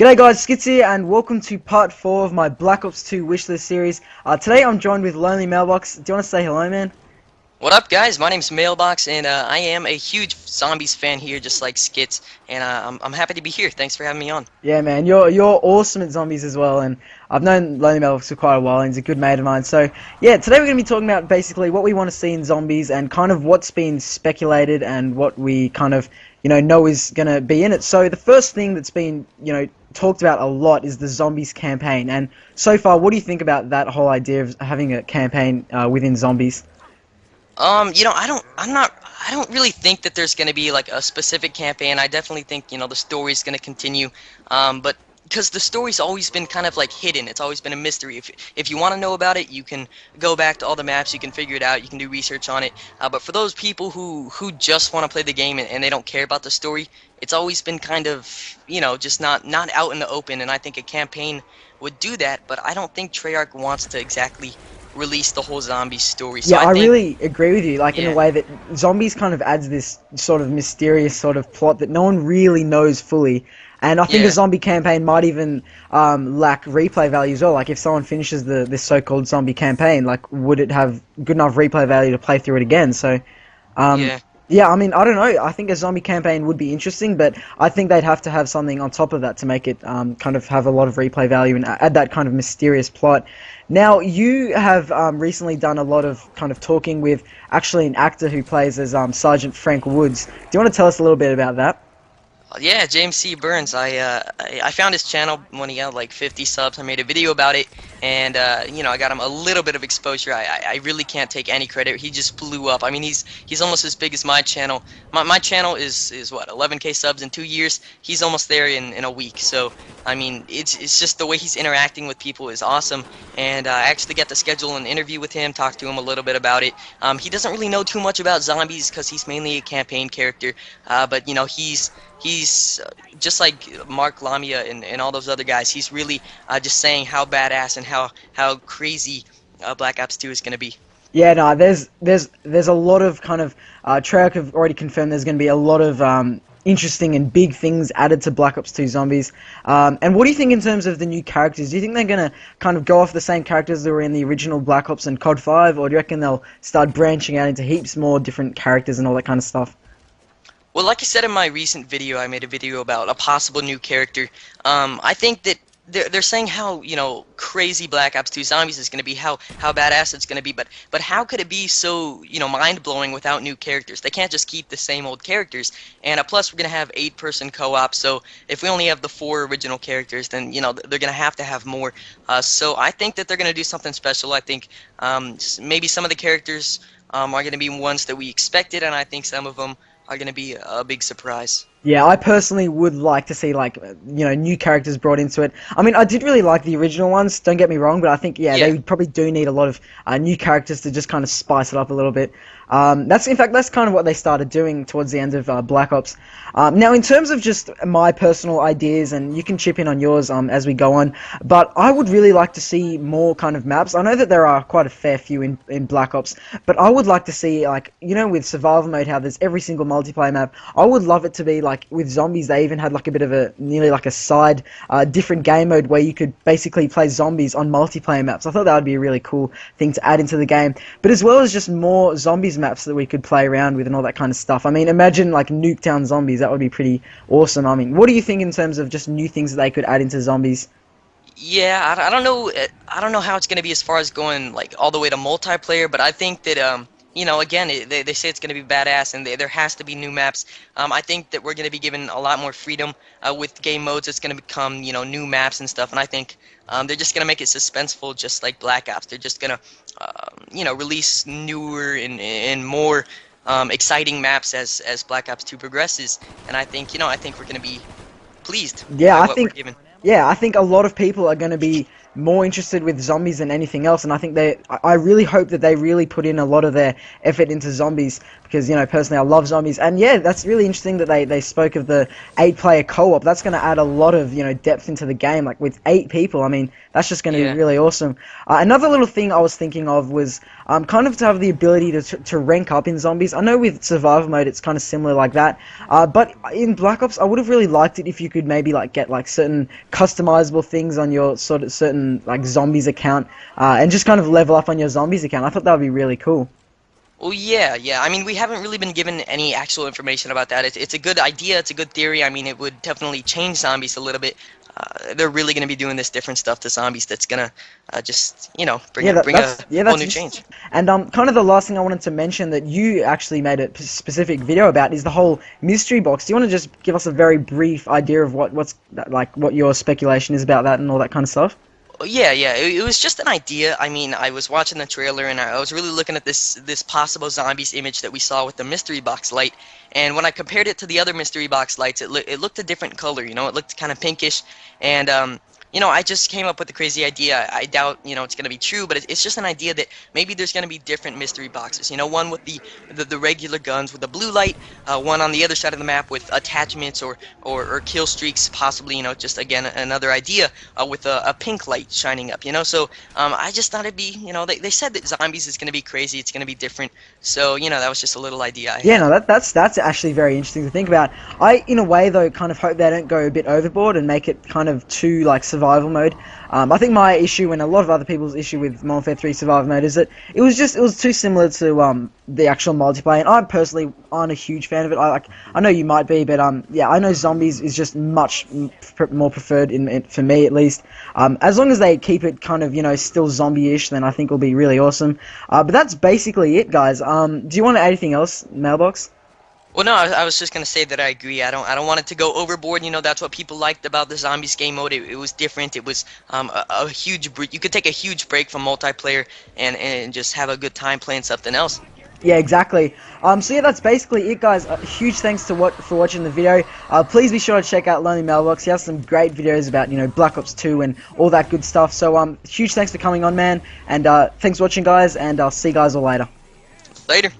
G'day guys, Skits here, and welcome to part 4 of my Black Ops 2 wishlist series. Today I'm joined with LonelyMailbox. Do you want to say hello, man? What up, guys? My name's Mailbox, and I am a huge Zombies fan here, just like Skits, and I'm happy to be here. Thanks for having me on. Yeah, man, you're awesome at zombies as well, and I've known LonelyMailbox for quite a while, and he's a good mate of mine. So, yeah, today we're going to be talking about basically what we want to see in zombies, and kind of what's been speculated, and what we kind of, know is going to be in it. So, the first thing that's been, talked about a lot is the zombies campaign, and so far, what do you think about that whole idea of having a campaign within zombies? I don't really think that there's going to be like a specific campaign. I definitely think, the story's going to continue. But because the story's always been kind of like hidden, it's always been a mystery. If you want to know about it, you can go back to all the maps, you can figure it out, you can do research on it. But for those people who just want to play the game and they don't care about the story, it's always been kind of, just not out in the open. And I think a campaign would do that, but I don't think Treyarch wants to exactly release the whole zombie story. So Yeah, I I think, really agree with you, like, in yeah, a way that zombies kind of adds this sort of mysterious sort of plot that no one really knows fully. And I think a yeah. zombie campaign might even lack replay value as well. Like, if someone finishes this so-called zombie campaign, like, would it have good enough replay value to play through it again? So, um, Yeah. yeah, I mean, I don't know. I think a zombie campaign would be interesting, but I think they'd have to have something on top of that to make it kind of have a lot of replay value and add that kind of mysterious plot. Now, you have recently done a lot of kind of talking with actually an actor who plays as Sergeant Frank Woods. Do you want to tell us a little bit about that? Yeah, James C. Burns. I found his channel when he had like 50 subs. I made a video about it, and I got him a little bit of exposure. I really can't take any credit. He just blew up. I mean, he's almost as big as my channel. My channel is what, 11K subs in 2 years. He's almost there in a week. So I mean, it's just the way he's interacting with people is awesome. And I actually got to schedule an interview with him, talk to him a little bit about it. He doesn't really know too much about zombies because he's mainly a campaign character. But he's just like Mark Lamia and all those other guys. He's really just saying how badass and how crazy Black Ops 2 is going to be. Yeah, no, there's a lot of kind of Treyarch have already confirmed there's going to be a lot of interesting and big things added to Black Ops 2 Zombies. And what do you think in terms of the new characters? Do you think they're going to kind of go off the same characters that were in the original Black Ops and COD 5, or do you reckon they'll start branching out into heaps more different characters and all that kind of stuff? Well, like I said in my recent video, I made a video about a possible new character. I think that they're saying how crazy Black Ops 2 Zombies is going to be, how badass it's going to be, but how could it be so mind blowing without new characters? They can't just keep the same old characters. And plus, we're going to have 8-person co-op. So if we only have the 4 original characters, then they're going to have more. So I think that they're going to do something special. I think maybe some of the characters are going to be ones that we expected, and I think some of them are going to be a big surprise. Yeah, I personally would like to see, like, new characters brought into it. I mean, I did really like the original ones, don't get me wrong, but I think, yeah. They probably do need a lot of new characters to just kind of spice it up a little bit. In fact, that's kind of what they started doing towards the end of Black Ops. Now, in terms of just my personal ideas, and you can chip in on yours as we go on, but I would really like to see more kind of maps. I know that there are quite a fair few in Black Ops, but I would like to see, like, with survival mode, how there's every single multiplayer map. I would love it to be like with zombies. They even had like a bit of nearly like a side different game mode where you could basically play zombies on multiplayer maps. I thought that would be a really cool thing to add into the game, but as well as just more zombies maps that we could play around with and all that kind of stuff. I mean, imagine like Nuketown Zombies. That would be pretty awesome. I mean, what do you think in terms of just new things that they could add into zombies? Yeah, I don't know. I don't know how it's going to be as far as going like all the way to multiplayer, but I think that again, they say it's going to be badass, and there has to be new maps. I think that we're going to be given a lot more freedom with game modes. It's going to become, new maps and stuff, and I think they're just going to make it suspenseful, just like Black Ops. They're just going to, release newer and more exciting maps as Black Ops 2 progresses, and I think we're going to be pleased Yeah, by I what we're think given. Yeah, I think a lot of people are going to be more interested with zombies than anything else, and I think I really hope that they really put in a lot of their effort into zombies, because, you know, personally I love zombies. And yeah, that's really interesting that they spoke of the 8-player co-op. That's going to add a lot of, you know, depth into the game. Like with 8 people, I mean, that's just going to be really awesome. Another little thing I was thinking of was kind of to have the ability to rank up in zombies. I know with survival mode it's kind of similar like that, but in Black Ops I would have really liked it if you could maybe like get like certain customizable things on your sort of certain like zombies account, and just kind of level up on your zombies account. I thought that would be really cool. Well, yeah. I mean, we haven't really been given any actual information about that. It's a good idea. It's a good theory. I mean, it would definitely change zombies a little bit. They're really going to be doing this different stuff to zombies that's going to just, you know, bring a whole new change. And kind of the last thing I wanted to mention that you actually made a specific video about is the whole mystery box. Do you want to just give us a very brief idea of what your speculation is about that and all that kind of stuff? Yeah. It was just an idea. I mean, I was watching the trailer and I was really looking at this possible zombies image that we saw with the mystery box light. And when I compared it to the other mystery box lights, it looked a different color. You know, it looked kind of pinkish. And you know, I just came up with a crazy idea. I doubt, you know, it's going to be true, but it's just an idea that maybe there's going to be different mystery boxes. You know, one with the regular guns with the blue light, one on the other side of the map with attachments or kill streaks, possibly, you know, just, again, another idea with a pink light shining up, you know. So I just thought it'd be, you know, they said that zombies is going to be crazy, it's going to be different. So, you know, that was just a little idea I had. Yeah, no, that's actually very interesting to think about. I, in a way, though, kind of hope they don't go a bit overboard and make it kind of too, like, survival mode. I think my issue and a lot of other people's issue with Modern Warfare 3 survival mode is that it was too similar to the actual multiplayer, and I personally aren't a huge fan of it. I know you might be, but yeah, I know zombies is just much more preferred for me at least. As long as they keep it kind of, you know, still zombie-ish, then I think it'll be really awesome. But that's basically it, guys. Do you want to add anything else, Mailbox? Well, no, I was just gonna say that I agree. I don't want it to go overboard. You know, that's what people liked about the zombies game mode. It was different. It was a huge. You could take a huge break from multiplayer and just have a good time playing something else. Yeah, exactly. So yeah, that's basically it, guys. Huge thanks for watching the video. Please be sure to check out LonelyMailbox. He has some great videos about, you know, Black Ops 2 and all that good stuff. So huge thanks for coming on, man. And thanks for watching, guys. And I'll see you guys all later. Later.